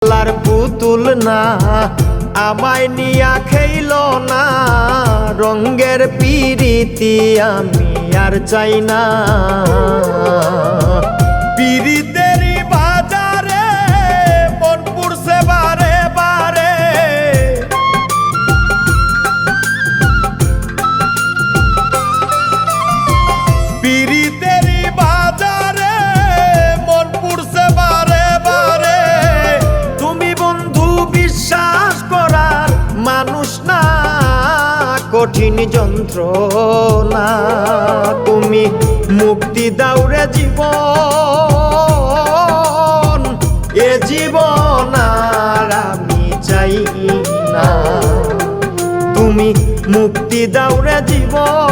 লার পুতুল না আমায় নিয়া খেইল না রঙ্গের পিরিতি আমি আর চাই না পিরিতেরই বাজারে মন পুরছে বারে বারে পিরিতেরই বাজারে মন পুরছে বারে বারে তুমি বন্ধু বিশ্বাস করার মানুষ না কঠিন যন্ত্রণা তুমি মুক্তি দাও রে জীবন এ জীবন আর আমি চাই না তুমি মুক্তি দাও রে জীবন